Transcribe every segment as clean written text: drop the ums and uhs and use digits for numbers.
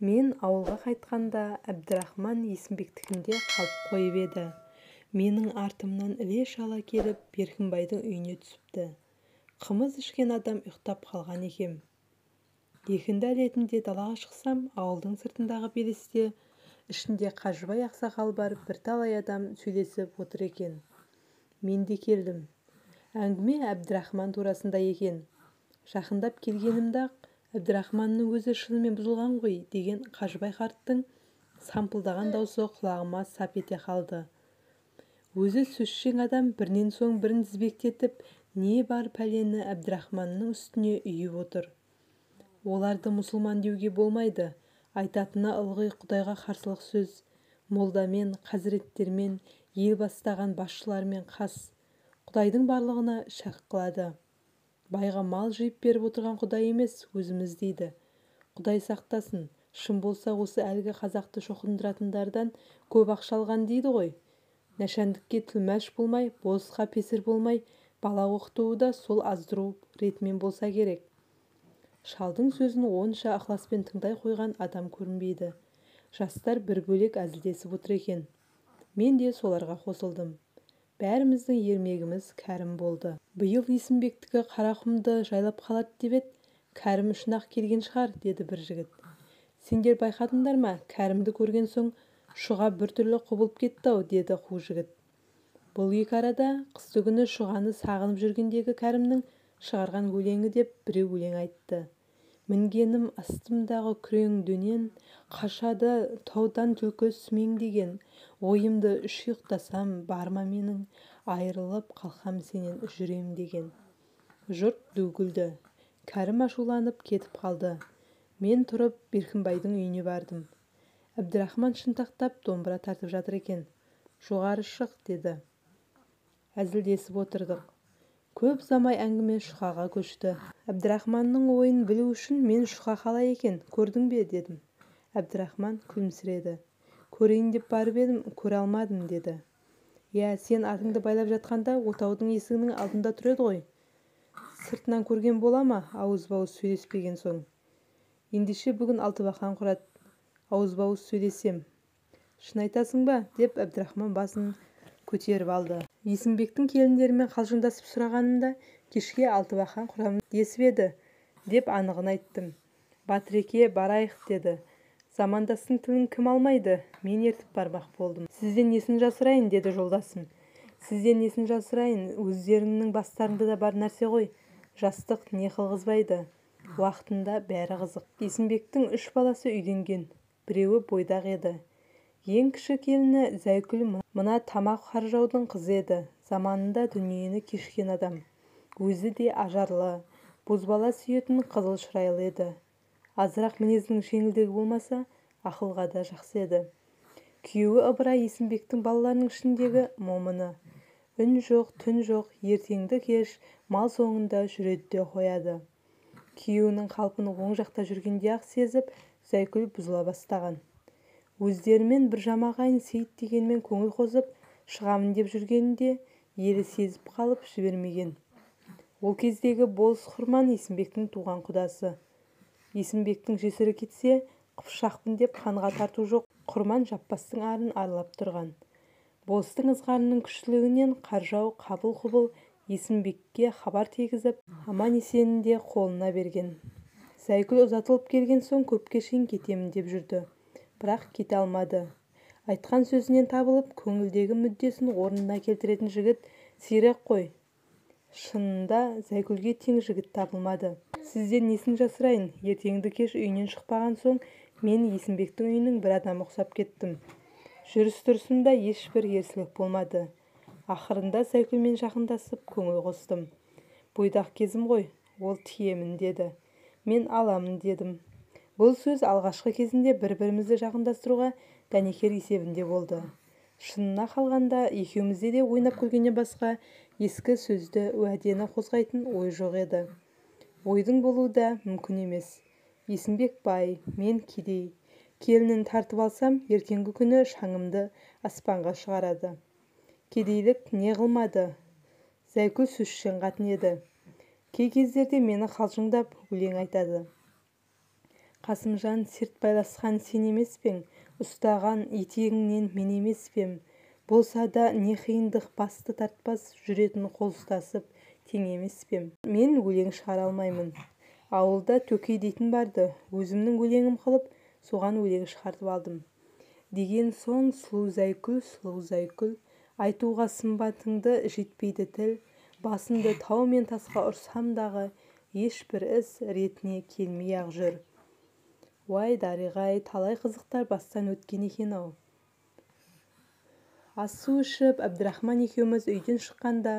Мен ауылға қайтқанда Әбдірахман Есімбектікінде қалып қойып еді. Менің артымнан іле-шала келіп Беркімбайдың үйіне түсіпті. Қымыз ішкен адам ұйықтап қалған екем. Екінді әлетінде далаға шықсам, ауылдың сыртындағы белесте ішінде Қажыбай ақсақал бар бірталай адам сөйлесіп отыр екен. Мен де келдім. Әңгіме Әбдірахман турасында екен. Жақындап келгенімді-ақ Әбдірахманның өзі шынымен бұзылған ғой деген Қажыбай қарттың сампылдаған даусы құлағыма сап ете қалды. Өзі сөзшең адам бірінен соң бірін тізбектетіп, не бар пәлені Әбдірахманның үстіне үйіп отыр. Оларды мұсылман деуге болмайды. Айтатыны ылғи Құдайға қарсылық сөз. Молдамен, қазіреттермен, ел бастаған басшылармен қас. Құдайдың барлығына шәк қылады. Байға мал жиып беріп отырған Құдай емес, өзіміз дейді. Құдай сақтасын, шын болса осы әлгі қазақты шоқындыратындардан көп ақша алған дейді ғой. Нәшәндікке тілмәш болмай, болысқа песір болмай, бала оқытуы да сол аздыру ретімен болса керек. Шалдың сөзін онша ықыласпен тыңдай қойған адам көрінбейді. Жастар бір бөлек әзілдесіп отыр екен. Мен де соларға қосылдым. Бәріміздің ермегіміз Кәрім болды. Биыл Есімбектікі Қарақұмды жайлап қалады деп еді. Кәрім үшін-ақ келген шығар, деді бір жігіт. Сендер байқадыңдар ма? Кәрімді көрген соң шұға біртүрлі құбылып кетті-ау, деді қу жігіт. Бұл екі арада қыстыгүні шұғаны сағынып жүргендегі Кәрімнің шығарған өлеңі деп біреу өлең айтты. Мінгенім астымдағы күрең дөнен, қашады таудан түлкі сүмеңдеген. Ойымды үш ұйықтасам, барма менің, айырылып қалқам сенен жүрем деген. Жұрт ду күлді. Кәрім ашуланып кетіп қалды. Мен тұрып Беркімбайдың үйіне бардым. Әбдірахман шынтақтап домбыра тартып жатыр екен. Жоғары шық, деді. Әзілдесіп отырдық. Көп замай әңгіме Шұқаға көшті. Әбдірахманның ойын білу үшін мен Шұқа қалай екен, көрдің бе, дедім. Әбдірахман күлімсіреді. Көрейін деп барып едім, көре алмадым, деді. Я, сен атыңды байлап жатқанда отаудың есігінің алдында тұр еді ғой. Сыртынан көрген бола ма, ауыз-бауыз сөйлеспеген соң? Ендеше бүгін алтыбақан құрады. Ауыз-бауыз сөйлесем. Шын айтасың ба, деп Әбдірахман басын көтеріп алды. Есімбектің келіндерімен қалжыңдасып сұрағанымда кешке алтыбақан құрамын десіп еді, деп анығын айттым. Батыреке барайық, деді. Замандастың тілін кім алмайды? Мен ертіп бармақ болдым. Сізден несін жасырайын, деді жолдасым. Сізден несін жасырайын, өздеріңнің бастарында да бар нәрсе ғой. Жастық не қылғызбайды. Уақытында бәрі қызық. Есімбектің 3 баласы үйленген. Біреуі бойдақ еді. Ең кіші келіні Зәйкүл мына тамақ қаржаудың қызы еді. Заманында дүниені кешкен адам. Өзі де ажарлы, бозбала сүйетін қызыл шырайлы еді. Азырақ мінезінің жеңілдігі болмаса, ақылға да жақсы еді. Күйеуі Ыбырай Есімбектің балаларының ішіндегі момыны. Үн жоқ, түн жоқ, ертеңді кеш мал соңында жүреді де қояды. Күйеуінің қалпын оң жақта жүргенде-ақ сезіп, Зәйкүл бұзыла бастаған. Өздерімен бір жамағайын Сейіт дегенмен көңіл қозып, шығамын деп жүргенінде елі сезіп қалып жібермеген. Ол кездегі болыс Құрман Есімбектің туған құдасы. Есімбектің жесірі кетсе, қыпшақпын деп қанға тарту жоқ. Құрман Жаппастың арын аралап тұрған. Болыстың ызғарының күштілігінен қаржау қабыл-құбыл Есімбекке хабар тегізіп, аман-есенінде қолына берген. Зәйкүл ұзатылып келген соң көпке шейін кетемін деп жүрді. Бірақ кете алмады. Айтқан сөзінен табылып, көңілдегі мүддесін орнына келтіретін жігіт сирек қой. Шынында Зәйкүлге тең жігіт табылмады. Сізден несін жасырайын, ертеңді кеш үйінен шықпаған соң мен Есімбектің үйінің бір адамы ұқсап кеттім. Жүріс-тұрысымда ешбір ерсілік болмады. Ақырында Зәйкүлмен жақындасып көңіл қостым. Бойдақ кезім ғой, ол тиемін деді. Мен аламын дедім. Бұл сөз алғашқы кезінде бір-бірімізді жақындастыруға дәнекер есебінде болды. Шынына қалғанда екеумізде де ойнап күлгеннен басқа ескі сөзді уәдені қозғайтын ой жоқ еді. Ойдың болуы да мүмкін емес. Есімбек бай, мен кедей. Келінін тартып алсам, ертеңгі күні шаңымды аспанға шығарады. Кедейлік не қылмады? Зәйкүл сөзшең қатын еді. Кей кездерде мені қалжыңдап өлең айтады. Қасымжан, серт байласқан сен емес пең, ұстаған етегіңнен мен емес пем? Болса да не қиындық басты тартпас, жүретін қол ұстасып тең емес пем? Мен өлең шығара алмаймын. Ауылда Төкей дейтін барды, өзімнің өлеңім қылып, соған өлең шығартып алдым. Деген соң сұлу зайкүл, айтуға сымбатыңды жетпейді тіл, басымды тау мен тасқа ұрсам дағы, ешбір іс ретіне келмей ақ жүр. Уай дариға-ай, талай қызықтар бастан өткен екен-ау. Ас су ішіп, Әбдірахман екеуміз үйден шыққанда,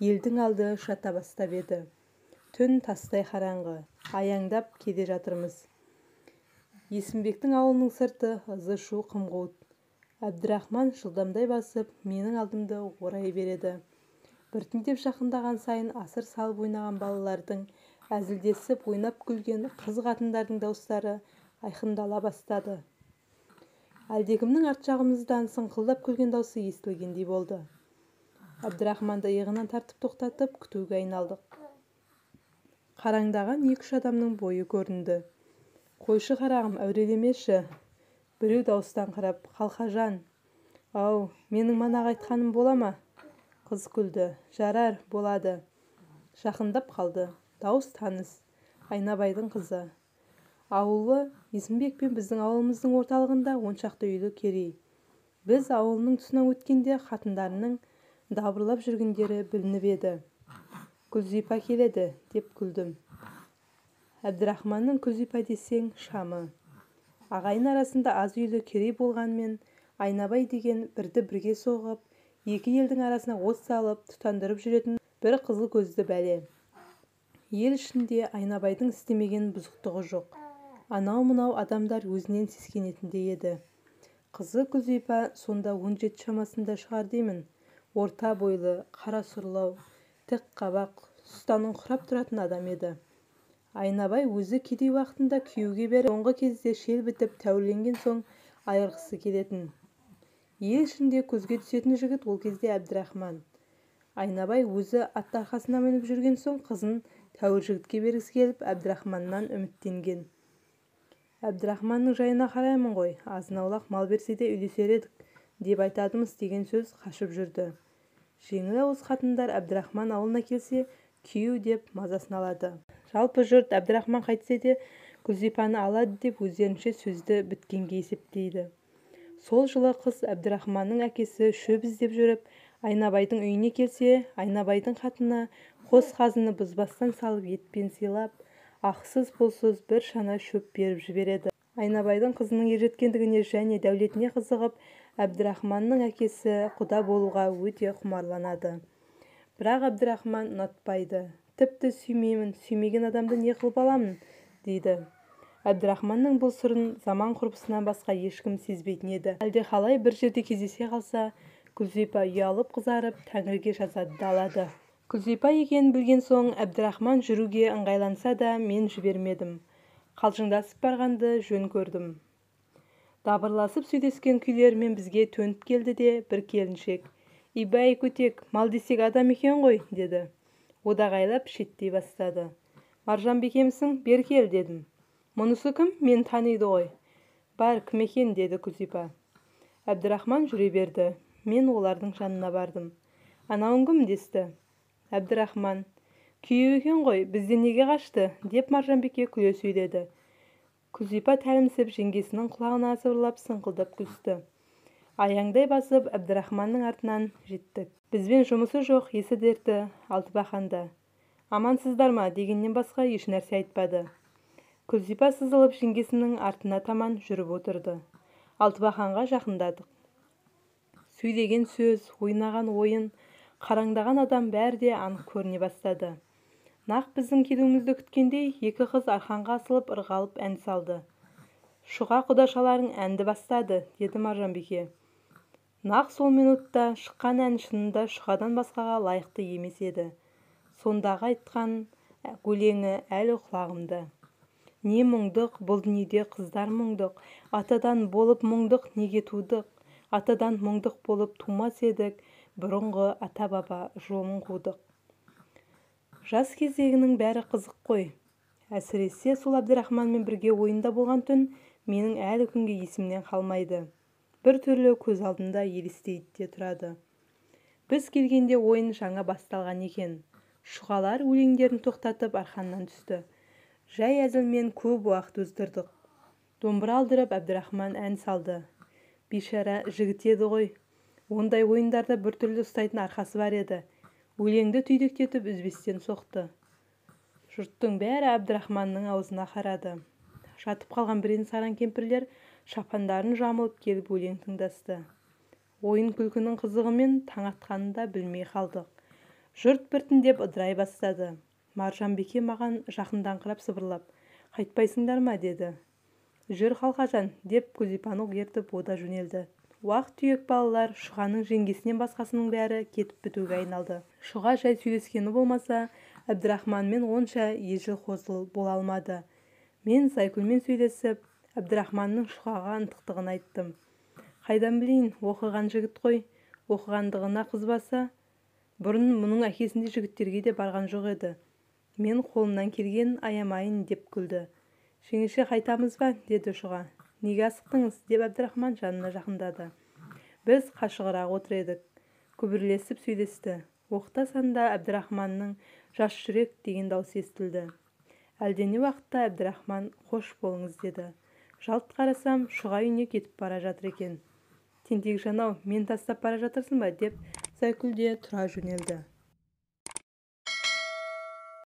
елдің алды жата бастап еді. Түн тастай қараңғы, аяңдап келе жатырмыз. Есімбектің ауылының сырты ызы-шу қым-қуыт. Әбдірахман жылдамдай басып, менің алдымды орай береді. Біртіндеп жақындаған сайын асыр салып ойнаған балалардың, әзілдесіп ойнап күлген қыз-қатындардың дауыстары айқындала бастады. Әлдекімнің арт жағымыздан сыңқылдап күлген даусы естілгендей болды. Әбдірахманды иығынан тартып тоқтатып күтуге айналдық. Қараңдаған 2-3 адамның бойы көрінді. Қойшы қарағым, әурелемеші. Біреу дауыстан қарап, Қалқажан. Ау, менің манағы айтқаным бола ма? Қыз күлді. Жарар, болады. Жақындап қалды. Дауыс таныс. Айнабайдың қызы. Ауылы Есімбек пен біздің ауылымыздың орталығында 10 шақты үйлі керей. Біз ауылының тұсынан өткенде қатындарының дабырлап жүргендері білініп еді. Күлзипа келеді, деп күлдім. Әбдірахманның Күлзипа десең шамы. Ағайын арасында аз үйлі керей болғанмен, Айнабай деген бірді бірге соғып, екі елдің арасына от салып, тұтандырып жүретін бір қызыл көзді бәле. Ел ішінде Айнабайдың істемеген бұзықтығы жоқ. Анау-мынау адамдар өзінен сескенетіндей еді. Қызы Күлзипа сонда 17 шамасында шығар деймін. Орта бойлы, қара сұрлау, тік қабақ, сұстаның құрап тұратын адам еді. Айнабай өзі кедей уақытында күйеуге беріп, соңғы кезде шел бітіп тәуірленген соң айырғысы келетін. Ел ішінде көзге түсетін жігіт ол кезде Әбдірахман. Айнабай өзі ат арқасына мініп жүрген соң қызын тәуір жігітке бергісі келіп Әбдірахманнан үміттенген. Әбдірахманның жайына қараймын ғой, азын-аулақ мал берсе де үйлесер едік, деп айтадымыз деген сөз қашып жүрді. Жеңіл ауыз қатындар Әбдірахман ауылына келсе, күйеу деп мазасын алады. Жалпы жұрт Әбдірахман қайтсе де Күлзипаны алады деп өздерінше сөзді біткенге есептейді. Сол жылы қыз Әбдірахманның әкесі шөп іздеп жүріп, Айнабайдың үйіне келсе, Айнабайдың қатынына қос қазыны бұзбастан салып етпен сыйлап, ақсыз пұлсыз бір шана шөп беріп жібереді. Айнабайдың қызының ержеткендігіне және дәулетіне қызығып, Әбдірахманның әкесі құда болуға өте құмарланады. Бірақ Әбдірахман ұнатпайды. Тіпті сүймеймін, сүймеген адамды не қылып аламын, дейді. Әбдірахманның бұл сырын заман құрбысынан басқа ешкім сезбейтін еді. Әлде қалай бір жерде кездесе қалса, Күлзипа ұялып қызарып, Тәңірге жазады далады. Күлзипа екенін білген соң Әбдірахман жүруге ыңғайланса да мен жібермедім. Қалжыңдасып барғанды жөн көрдім. Дабырласып сөйлескен күйлерімен бізге төніп келді де бір келіншек. Ибай көтек, мал десек адам екен ғой, деді. Одағайлап шеттей бастады. Маржан бекемсің, бер кел, дедім. Мұнысы кім? Мен таниды ғой. Бар, кім екен, деді Күлзипа. Әбдірахман жүре берді. Мен олардың жанына бардым. Анауың кім, десті. Әбдірахман. Күйеу екен ғой, бізден неге қашты, деп Маржанбике күле сөйледі. Күлзипа тәлімсіп жеңгесінің құлағына сыбырлап сыңқылдап күлісті. Аяңдай басып Әбдірахманның артынан жеттік. Бізбен жұмысы жоқ, есі дерті Алтыбақанда. Амансыздар ма дегеннен басқа еш нәрсе айтпады. Күлзипа сызылып жеңгесінің артына таман жүріп отырды. Алтыбақанға жақындадық. Сөйлеген сөз, ойнаған ойын, қараңдаған адам бәрі де анық көріне бастады. Нақ біздің келуімізді күткендей, екі қыз арқанға асылып ырғалып ән салды. Шұға құдашаларың әнді бастады, деді Маржанбике. Нақ сол минутта шыққан ән шынында шұғадан басқаға лайықты емес еді. Сондағы айтқан өлеңі әлі құлағымда. Не мұңдық, бұл дүниеде қыздар мұңдық, атадан болып мұңдық неге тудық, атадан мұңдық болып тумас едік, бұрынғы ата-баба жолын қудық. Жас кездегінің бәрі қызық қой. әсіресе сол Әбдірахманмен бірге ойында болған түн менің әлі күнге есімнен қалмайды. Бір түрлі көз алдымда елестейді де тұрады. Біз келгенде ойын жаңа басталған екен. Шұғалар өлеңдерін тоқтатып арқаннан түсті. Жай әзілмен көп уақыт өздірдік. Домбыра алдырып Әбдірахман ән салды. Бейшара жігіт еді ғой. Ондай ойындарда бір түрлі ұстайтын арқасы бар еді. Өлеңді түйдектетіп үзбестен соқты. Жұрттың бәрі Әбдірахманның аузына қарады. Жатып қалған бірен-саран кемпірлер шапандарын жамылып келіп өлең тыңдасты. Ойын күлкінің қызығымен таң атқанын да білмей қалдық. Жұрт біртіндеп ыдырай бастады. Маржанбике маған жақындаңқырап сыбырлап, «Қайтпайсыңдар ма?» деді. «Жүр Қалқажан» деп Күлзипаны ертіп ода жөнелді. Уақ түйек балалар Шұғаның жеңгесінен басқасының бәрі кетіп бітуге айналды. Шұға жай сөйлескені болмаса, Әбдірахманмен онша ежіл қозыл бола алмады. Мен Зайкүлмен сөйлесіп, Әбдірахманның Шұғаға ынтықтығын айттым. Қайдан білейін, оқыған жігіт қой, оқығандығына қызбаса. Бұрын мұның әкесінде жігіттерге де барған жоқ еді. Мен қолымнан келген аямайын деп күлді. «Жеңеше қайтамыз ба?» деді Шұға. «Неге асықтыңыз?» деп Әбдірахман жанына жақындады. Біз қашығырақ отыр едік. Күбірлесіп сөйлесті. Оқта-санда Әбдірахманның «Жас жүрек» деген даусы естілді. Әлдене уақытта Әбдірахман «Қош болыңыз» деді. Жалт қарасам, Шұға үйіне кетіп бара жатыр екен. «Тентек жанау, мен тастап бара жатырсың ба?» деп Зайкүл де тұра жөнелді.